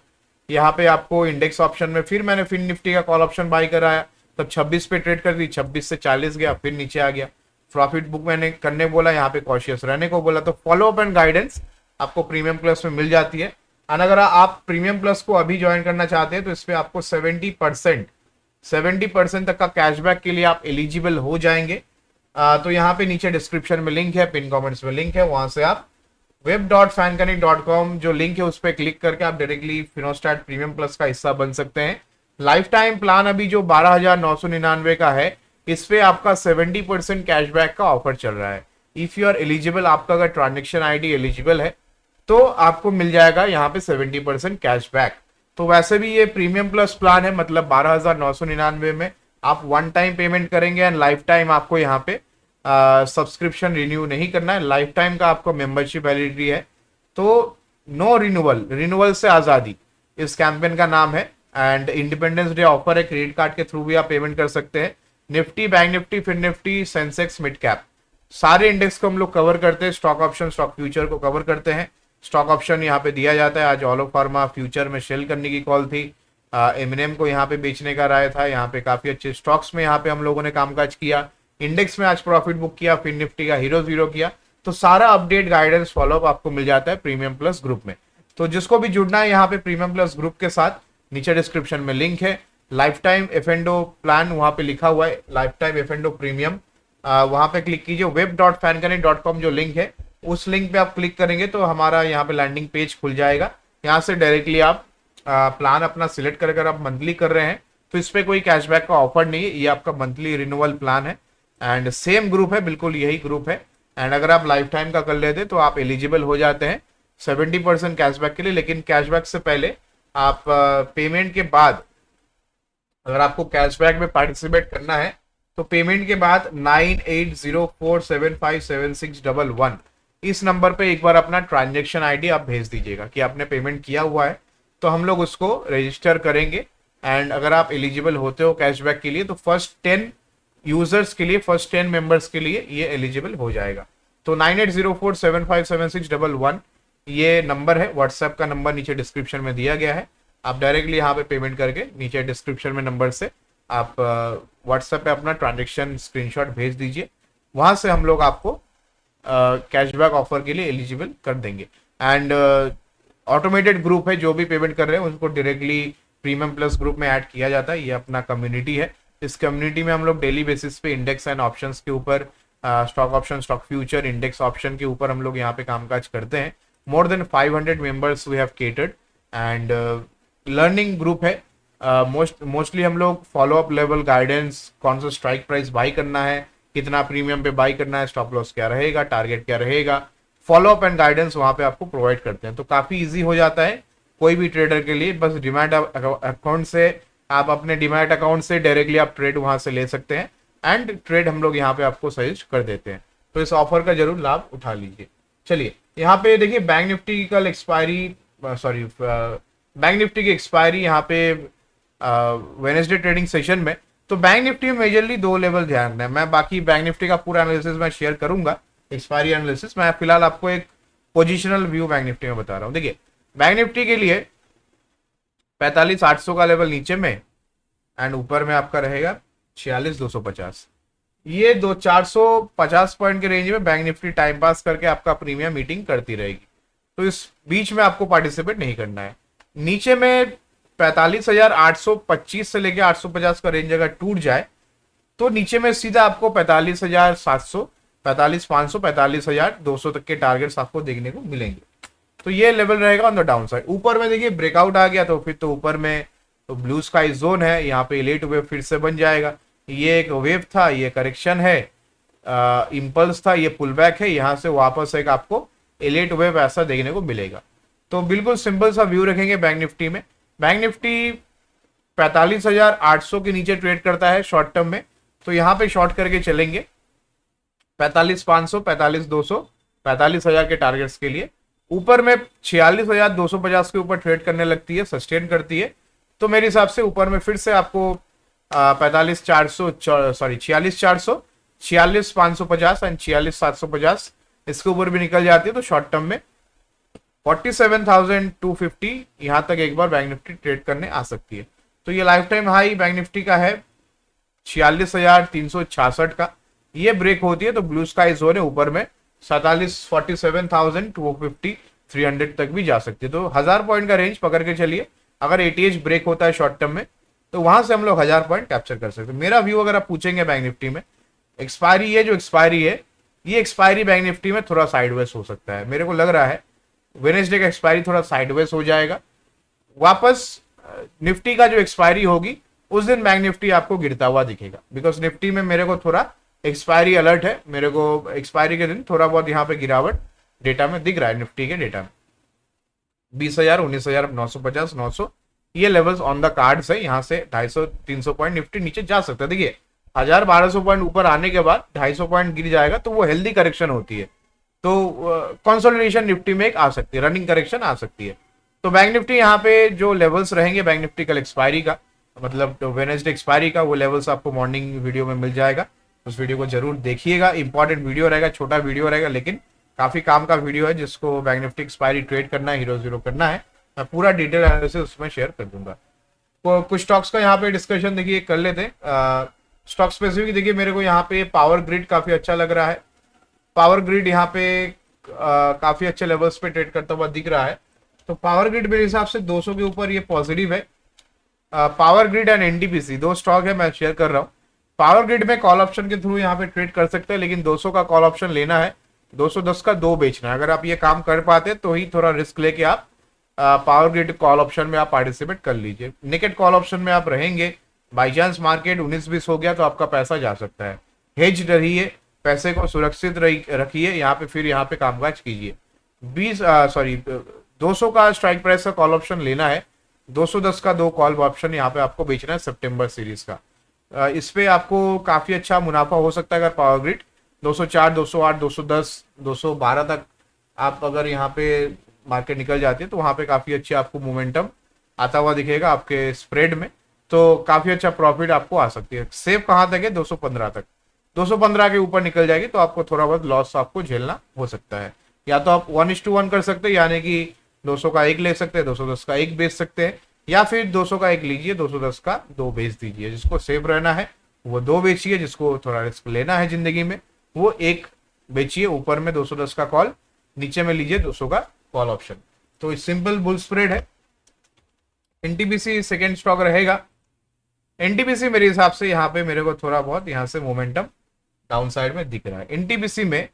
यहाँ पे आपको इंडेक्स ऑप्शन में फिर मैंने फिर निफ्टी का कॉल ऑप्शन बाय कराया, तब 26 पे ट्रेड कर दी, 26 से 40 गया, फिर नीचे आ गया। प्रॉफिट बुक मैंने करने बोला, यहाँ पे कॉशियस रहने को बोला। तो फॉलो अप एंड गाइडेंस आपको प्रीमियम प्लस में मिल जाती है। और अगर आप प्रीमियम प्लस को अभी ज्वाइन करना चाहते हैं तो इस पर आपको 70% तक का कैशबैक के लिए आप एलिजिबल हो जाएंगे। तो यहाँ पे नीचे डिस्क्रिप्शन में लिंक है, पिन कमेंट्स में लिंक है, वहां से आप web.fanconnect.com जो लिंक है उस पर क्लिक करके आप डायरेक्टली फिनोस्टैट प्रीमियम प्लस का हिस्सा बन सकते हैं। लाइफ टाइम प्लान अभी जो 12,999 का है, इस पे आपका 70% कैशबैक का ऑफर चल रहा है। इफ यू आर एलिजिबल, आपका अगर ट्रांजेक्शन आईडी एलिजिबल है तो आपको मिल जाएगा यहाँ पे 70% कैशबैक। तो वैसे भी ये प्रीमियम प्लस प्लान है, मतलब 12,999 में आप वन टाइम पेमेंट करेंगे एंड लाइफ टाइम आपको यहाँ पे सब्सक्रिप्शन रिन्यू नहीं करना है। लाइफ टाइम का आपको मेंबरशिप वैलिडिटी है, तो नो रिन्यूअल, रिन्यूअल से आज़ादी। इस कैंपेन का नाम है। एंड इंडिपेंडेंस डे ऑफर है, क्रेडिट कार्ड के थ्रू भी आप पेमेंट कर सकते हैं। Nifty, bank Nifty, fin Nifty, Sensex, mid cap, सारे इंडेक्स को हम लोग कवर करते हैं। स्टॉक ऑप्शन, स्टॉक फ्यूचर को कवर करते हैं। स्टॉक ऑप्शन यहाँ पे दिया जाता है। आज ऑलो फार्मा फ्यूचर में सेल करने की कॉल थी, एमएनएम को यहाँ पे बेचने का राय था। यहाँ पे काफी अच्छे स्टॉक्स में यहाँ पे हम लोगों ने कामकाज किया। इंडेक्स में आज प्रॉफिट बुक किया, फिन निफ्टी का हीरो जीरो किया। तो सारा अपडेट, गाइडेंस, फॉलोअप आपको मिल जाता है प्रीमियम प्लस ग्रुप में। तो जिसको भी जुड़ना है यहाँ पे प्रीमियम प्लस ग्रुप के साथ, नीचे डिस्क्रिप्शन में लिंक है। लाइफ टाइम एफएनडो प्लान वहां पे लिखा हुआ है, लाइफ टाइम एफएनडो प्रीमियम, वहां पे क्लिक कीजिए। web.fanconnect.com जो लिंक है, उस लिंक पे आप क्लिक करेंगे तो हमारा यहाँ पे लैंडिंग पेज खुल जाएगा। यहाँ से डायरेक्टली आप प्लान अपना सिलेक्ट कर, अगर आप मंथली कर रहे हैं तो इस पे कोई कैशबैक का ऑफर नहीं है, ये आपका मंथली रिन्यूअल प्लान है। एंड सेम ग्रुप है, बिल्कुल यही ग्रुप है। एंड अगर आप लाइफ टाइम का कर लेते तो आप एलिजिबल हो जाते हैं 70% कैशबैक के लिए। लेकिन कैशबैक से पहले आप पेमेंट के बाद, अगर आपको कैशबैक में पार्टिसिपेट करना है तो पेमेंट के बाद 9804757611 इस नंबर पे एक बार अपना ट्रांजैक्शन आईडी आप भेज दीजिएगा कि आपने पेमेंट किया हुआ है, तो हम लोग उसको रजिस्टर करेंगे। एंड अगर आप एलिजिबल होते हो कैशबैक के लिए तो फर्स्ट 10 यूजर्स के लिए, फर्स्ट 10 मेंबर्स के लिए ये एलिजिबल हो जाएगा। तो 9804757611 ये नंबर है, व्हाट्सएप का नंबर नीचे डिस्क्रिप्शन में दिया गया है। आप डायरेक्टली यहाँ पे पेमेंट करके नीचे डिस्क्रिप्शन में नंबर से आप व्हाट्सएप पे अपना ट्रांजेक्शन स्क्रीनशॉट भेज दीजिए। वहां से हम लोग आपको कैशबैक ऑफर के लिए एलिजिबल कर देंगे। एंड ऑटोमेटेड ग्रुप है, जो भी पेमेंट कर रहे हैं उनको डायरेक्टली प्रीमियम प्लस ग्रुप में ऐड किया जाता है। ये अपना कम्युनिटी है, इस कम्युनिटी में हम लोग डेली बेसिस पे इंडेक्स एंड ऑप्शंस के ऊपर, stock option, stock future, index option के ऊपर हम लोग यहाँ पे कामकाज करते हैं। More than 500 members we have catered. And learning group है। मोस्टली हम लोग फॉलोअप लेवल गाइडेंस, कौन सा स्ट्राइक प्राइस बाई करना है, कितना प्रीमियम पे बाई करना है, स्टॉप लॉस क्या रहेगा, टारगेट क्या रहेगा, फॉलोअप एंड गाइडेंस वहां पे आपको प्रोवाइड करते हैं। तो काफी इजी हो जाता है कोई भी ट्रेडर के लिए। बस डीमैट अकाउंट से, आप अपने डीमैट अकाउंट से डायरेक्टली आप ट्रेड वहां से ले सकते हैं। एंड ट्रेड हम लोग यहाँ पे आपको सजेस्ट कर देते हैं। तो इस ऑफर का जरूर लाभ उठा लीजिए। चलिए यहाँ पे देखिए, बैंक निफ्टी की कल एक्सपायरी, बैंक निफ्टी की एक्सपायरी यहाँ पे वेडनेसडे ट्रेडिंग सेशन में। तो बैंक निफ्टी में मेजरली 2 लेवल ध्यान रखना है। मैं बाकी बैंक निफ्टी का पूरा एनालिसिस मैं शेयर करूंगा, एक्सपायरी एनालिसिस। मैं फिलहाल आपको एक पोजिशनल व्यू बैंक निफ्टी में बता रहा हूँ। देखिए बैंक निफ्टी के लिए 45,800 का लेवल नीचे में, एंड ऊपर में आपका रहेगा 46,250। ये 450 पॉइंट के रेंज में बैंक निफ्टी टाइम पास करके आपका प्रीमियम मीटिंग करती रहेगी। तो इस बीच में आपको पार्टिसिपेट नहीं करना है। नीचे में 45,825 से लेके 850 का रेंज अगर टूट जाए तो नीचे में सीधा आपको 45,700, 45,500, 45,200 तक के टारगेट्स आपको देखने को मिलेंगे। तो ये लेवल रहेगा ऑन द डाउन साइड। ऊपर में देखिए ब्रेकआउट आ गया तो फिर तो ऊपर में तो ब्लू स्काई जोन है, यहाँ पे एलिट वेव फिर से बन जाएगा। ये एक वेव था, ये करेक्शन है, इंपल्स था, ये पुल बैक है, यहाँ से वापस एक आपको एलिट वेव ऐसा देखने को मिलेगा। तो बिल्कुल सिंपल सा व्यू रखेंगे बैंक निफ्टी में। बैंक निफ्टी 45,800 के नीचे ट्रेड करता है शॉर्ट टर्म में, तो यहाँ पे शॉर्ट करके चलेंगे 45,500, 45,200, 45,000 के टारगेट्स के लिए। ऊपर में 46,250 के ऊपर ट्रेड करने लगती है, सस्टेन करती है, तो मेरे हिसाब से ऊपर में फिर से आपको 46,550 एंड 46,750 इसके ऊपर भी निकल जाती है। तो शॉर्ट टर्म में 47,250 यहां तक एक बार बैंक निफ्टी ट्रेड करने आ सकती है। तो ये life time high bank Nifty का है 46,366 का। ये ब्रेक होती है तो ब्लू स्काई जोन है, ऊपर में 47,250, 300 तक भी जा सकती है। तो 1000 पॉइंट का रेंज पकड़ के चलिए। अगर एटीएच ब्रेक होता है शॉर्ट टर्म में तो वहां से हम लोग 1000 पॉइंट कैप्चर कर सकते हैं। मेरा व्यू अगर आप पूछेंगे बैंक निफ्टी में, एक्सपायरी है जो एक्सपायरी है, ये एक्सपायरी बैंक निफ्टी में थोड़ा साइडवेज हो सकता है। मेरे को लग रहा है वेडनेसडे का एक्सपायरी थोड़ा साइडवेज हो जाएगा। वापस निफ्टी का जो एक्सपायरी होगी उस दिन बैंक निफ्टी आपको गिरता हुआ दिखेगा, बिकॉज निफ्टी में मेरे को थोड़ा एक्सपायरी अलर्ट है। मेरे को एक्सपायरी के दिन थोड़ा बहुत यहाँ पे गिरावट डेटा में दिख रहा है। निफ्टी के डेटा में 20,000, 19,000, 950, 900 ये लेवल्स ऑन द कार्ड्स है। यहाँ से 250-300 पॉइंट निफ्टी नीचे जा सकता है। देखिए 1,000-1,200 पॉइंट ऊपर आने के बाद 250 पॉइंट गिर जाएगा तो वो हेल्दी करेक्शन होती है। तो कंसोलिडेशन निफ्टी में एक आ सकती है, रनिंग करेक्शन आ सकती है। तो बैंक निफ्टी यहाँ पे जो लेवल्स रहेंगे, बैंक निफ्टी कल एक्सपायरी का, मतलब तो वेडनेसडे एक्सपायरी का, वो लेवल्स आपको मॉर्निंग वीडियो में मिल जाएगा। उस वीडियो को जरूर देखिएगा, इंपॉर्टेंट वीडियो रहेगा, छोटा वीडियो रहेगा लेकिन काफी काम का वीडियो है। जिसको बैंक निफ्टी एक्सपायरी ट्रेड करना है, हीरो जीरो करना है, मैं पूरा डिटेल एनालिसिस उसमें शेयर कर दूंगा। तो कुछ स्टॉक्स का यहाँ पे डिस्कशन देखिए कर लेते हैं। स्टॉक स्पेसिफिक देखिए, मेरे को यहाँ पे पावर ग्रिड काफी अच्छा लग रहा है। पावर ग्रिड यहाँ पे काफी अच्छे लेवल्स पे ट्रेड करता हुआ दिख रहा है। तो पावर ग्रिड मेरे हिसाब से 200 के ऊपर ये पॉजिटिव है। पावर ग्रिड एंड एनटीपीसी दो स्टॉक है, मैं शेयर कर रहा हूँ। पावर ग्रिड में कॉल ऑप्शन के थ्रू यहाँ पे ट्रेड कर सकते हैं, लेकिन 200 का कॉल ऑप्शन लेना है, 210 का 2 बेचना है। अगर आप ये काम कर पाते तो ही थोड़ा रिस्क लेके आप पावर ग्रिड कॉल ऑप्शन में आप पार्टिसिपेट कर लीजिए। नेकेड कॉल ऑप्शन में आप रहेंगे, बाई चांस मार्केट 19-20 हो गया तो आपका पैसा जा सकता है। हेज रहिए, पैसे को सुरक्षित रखिए यहाँ पे, फिर यहाँ पे कामकाज कीजिए। 200 का स्ट्राइक प्राइस का कॉल ऑप्शन लेना है, 210 का 2 कॉल ऑप्शन यहाँ पे आपको बेचना है सितंबर सीरीज का। इस पे आपको काफी अच्छा मुनाफा हो सकता है अगर पावर ग्रिड 204, 208, 210, 212 तक आप अगर यहाँ पे मार्केट निकल जाती है तो वहां पे काफी अच्छी आपको मोमेंटम आता हुआ दिखेगा आपके स्प्रेड में, तो काफी अच्छा प्रॉफिट आपको आ सकती है। सेफ कहां तक है? 215 तक। 215 के ऊपर निकल जाएगी तो आपको थोड़ा बहुत लॉस आपको झेलना हो सकता है। या तो आप 1:1 कर सकते हैं, यानी कि 200 का 1 ले सकते हैं, 210 का 1 बेच सकते हैं, या फिर 200 का 1 लीजिए, 210 का 2 बेच दीजिए। जिसको सेफ रहना है वो 2 बेचिए, जिसको थोड़ा रिस्क लेना है जिंदगी में वो 1 बेचिए। ऊपर में 210 का कॉल, नीचे में लीजिए 200 का कॉल ऑप्शन। तो सिंपल बुल स्प्रेड है। एनटीपीसी सेकेंड स्टॉक रहेगा। एनटीपीसी मेरे हिसाब से यहाँ पे मेरे को थोड़ा बहुत यहाँ से मोमेंटम डाउन साइड में दिख रहा है। एनटीपीसी में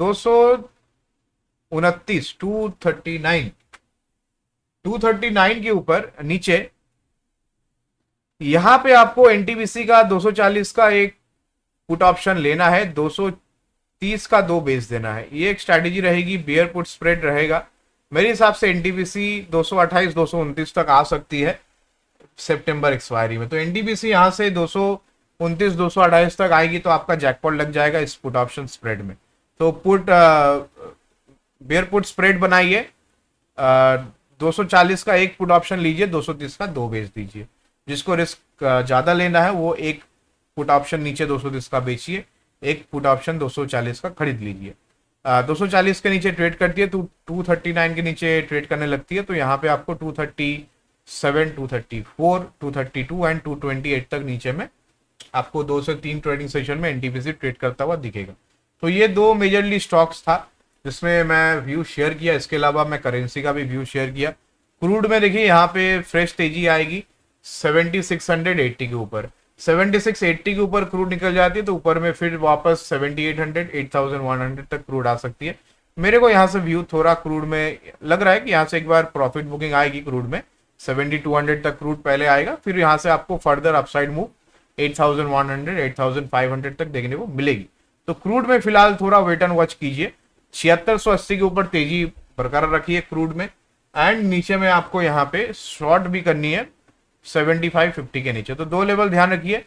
229, 239 के ऊपर नीचे यहां पे आपको एनटीपीसी का 240 का एक पुट ऑप्शन लेना है, 230 का 2 बेच देना है। ये एक स्ट्रैटेजी रहेगी, बियर पुट स्प्रेड रहेगा। मेरे हिसाब से एनटीपीसी 228, 229 तक आ सकती है सितंबर एक्सपायरी में। तो एनटीपीसी यहां से 229, 228 तक आएगी तो आपका जैकपॉट लग जाएगा इस पुट ऑप्शन स्प्रेड में। तो बियर पुट स्प्रेड बनाइए, 240 का 1 पुट ऑप्शन लीजिए, 230 का 2 बेच दीजिए। जिसको रिस्क ज्यादा लेना है वो 1 पुट ऑप्शन नीचे 230 का बेचिए, 1 पुट ऑप्शन 240 का खरीद लीजिए। 240 के नीचे ट्रेड करती है तो 239 के नीचे ट्रेड करने लगती है, तो यहाँ पे आपको 237, 234, 232 एंड 228 तक नीचे में आपको 2 से 3 ट्रेडिंग सेशन में एनटीपीसी ट्रेड करता हुआ दिखेगा। तो ये 2 मेजरली स्टॉक्स था जिसमें मैं व्यू शेयर किया। इसके अलावा मैं करेंसी का भी व्यू शेयर किया। क्रूड में देखिए यहाँ पे फ्रेश तेजी आएगी 7680 के ऊपर, 7680 के ऊपर क्रूड निकल जाती है तो ऊपर में फिर वापस 7800, 8100 तक क्रूड आ सकती है। मेरे को यहाँ से व्यू थोड़ा क्रूड में लग रहा है कि यहाँ से एक बार प्रॉफिट बुकिंग आएगी क्रूड में, 7200 तक क्रूड पहले आएगा, फिर यहाँ से आपको फर्दर अपसाइड मूव 8100, 8500 तक देखने को मिलेगी। तो क्रूड में फिलहाल थोड़ा वेट एंड वॉच कीजिए। 7680 के ऊपर तेजी बरकरार रखिए क्रूड में, एंड नीचे में आपको यहाँ पे शॉर्ट भी करनी है 7550 के नीचे। तो 2 लेवल ध्यान रखिए,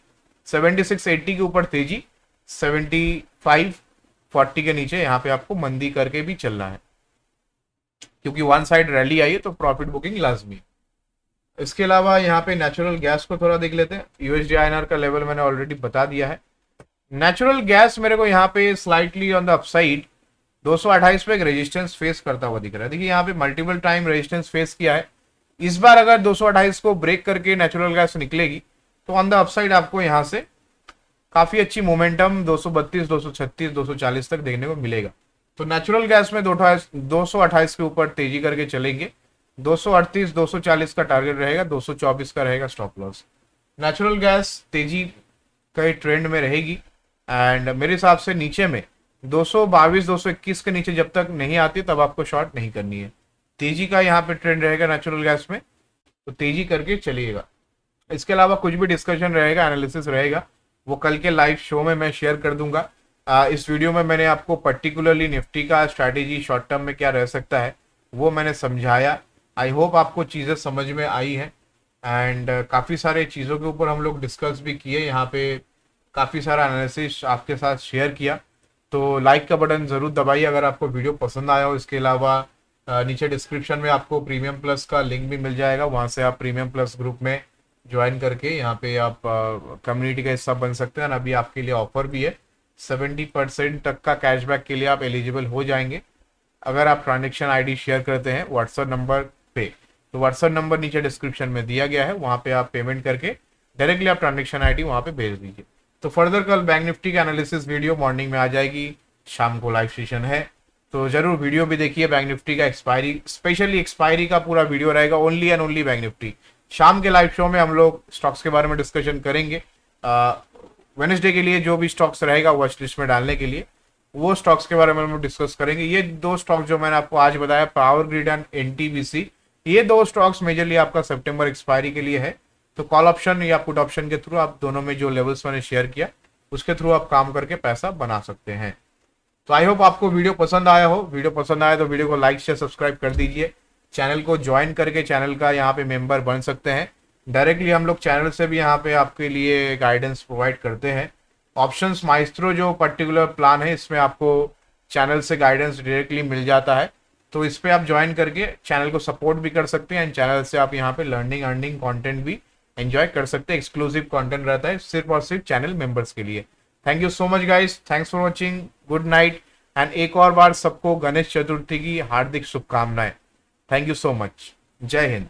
7680 के ऊपर तेजी, 7540 के नीचे यहाँ पे आपको मंदी करके भी चलना है, क्योंकि वन साइड रैली आई है तो प्रॉफिट बुकिंग लाजमी। इसके अलावा यहाँ पे नेचुरल गैस को थोड़ा देख लेते हैं। यूएसडी आईएनआर का लेवल मैंने ऑलरेडी बता दिया है। नेचुरल गैस मेरे को यहाँ पे स्लाइटली ऑन द अपसाइड 228 पे एक रेजिस्टेंस फेस करता हुआ दिख रहा है। देखिए यहाँ पे मल्टीपल टाइम रेजिस्टेंस फेस किया है। इस बार अगर 228 को ब्रेक करके नेचुरल गैस निकलेगी तो ऑन द अपसाइड आपको यहाँ से काफी अच्छी मोमेंटम 232, 236, 240 तक देखने को मिलेगा। तो नेचुरल गैस में 228 के ऊपर तेजी करके चलेंगे, 238, 240 का टारगेट रहेगा, 224 का रहेगा स्टॉप लॉस। नेचुरल गैस तेजी कई ट्रेंड में रहेगी एंड मेरे हिसाब से नीचे में 222, 221 के नीचे जब तक नहीं आती तब आपको शॉर्ट नहीं करनी है। तेजी का यहाँ पे ट्रेंड रहेगा नेचुरल गैस में, तो तेजी करके चलिएगा। इसके अलावा कुछ भी डिस्कशन रहेगा, एनालिसिस रहेगा, वो कल के लाइव शो में मैं शेयर कर दूंगा। इस वीडियो में मैंने आपको पर्टिकुलरली निफ्टी का स्ट्रैटेजी शॉर्ट टर्म में क्या रह सकता है वो मैंने समझाया। आई होप आपको चीज़ें समझ में आई हैं एंड काफ़ी सारे चीज़ों के ऊपर हम लोग डिस्कस भी किए। यहाँ पे काफ़ी सारा एनालिसिस आपके साथ शेयर किया। तो लाइक का बटन ज़रूर दबाइए अगर आपको वीडियो पसंद आया हो। इसके अलावा नीचे डिस्क्रिप्शन में आपको प्रीमियम प्लस का लिंक भी मिल जाएगा, वहां से आप प्रीमियम प्लस ग्रुप में ज्वाइन करके यहाँ पे आप कम्युनिटी का हिस्सा बन सकते हैं। और अभी आपके लिए ऑफर भी है, 70% तक का कैशबैक के लिए आप एलिजिबल हो जाएंगे अगर आप ट्रांजेक्शन आईडी शेयर करते हैं व्हाट्सएप नंबर पे। तो व्हाट्सएप नंबर नीचे डिस्क्रिप्शन में दिया गया है, वहां पे आप पेमेंट करके डायरेक्टली आप ट्रांजेक्शन आईडी वहां पे भेज दीजिए। तो फर्दर कल बैंक निफ्टी का एनालिसिस वीडियो मॉर्निंग में आ जाएगी, शाम को लाइव सेशन है, तो जरूर वीडियो भी देखिए। बैंक निफ्टी का एक्सपायरी, स्पेशली एक्सपायरी का पूरा वीडियो रहेगा, only and only bank Nifty. शाम के लाइव शो में हम लोग स्टॉक्स के बारे में डिस्कशन करेंगे। वेडनेसडे के लिए जो भी स्टॉक्स रहेगा वॉच लिस्ट में डालने के लिए, वो स्टॉक्स के बारे में हम डिस्कस करेंगे। ये दो स्टॉक जो मैंने आपको आज बताया, पावर ग्रिड एंड एनटीपीसी, ये दो स्टॉक्स मेजरली आपका सितंबर एक्सपायरी के लिए है। तो कॉल ऑप्शन या पुट ऑप्शन के थ्रू आप दोनों में जो लेवल्स मैंने शेयर किया उसके थ्रू आप काम करके पैसा बना सकते हैं। तो आई होप आपको वीडियो पसंद आया हो। वीडियो पसंद आया तो वीडियो को लाइक शेयर सब्सक्राइब कर दीजिए। चैनल को ज्वाइन करके चैनल का यहाँ पे मेंबर बन सकते हैं। डायरेक्टली हम लोग चैनल से भी यहाँ पे आपके लिए गाइडेंस प्रोवाइड करते हैं। ऑप्शंस माइस्ट्रो जो पर्टिकुलर प्लान है, इसमें आपको चैनल से गाइडेंस डायरेक्टली मिल जाता है। तो इस पे आप ज्वाइन करके चैनल को सपोर्ट भी कर सकते हैं एंड चैनल से आप यहाँ पे लर्निंग अर्निंग कंटेंट भी एंजॉय कर सकते हैं। एक्सक्लूसिव कंटेंट रहता है सिर्फ और सिर्फ चैनल मेंबर्स के लिए। Thank you so much guys, thanks for watching, good night and एक और बार सबको गणेश चतुर्थी की हार्दिक शुभकामनाएं। थैंक यू सो मच, जय हिंद।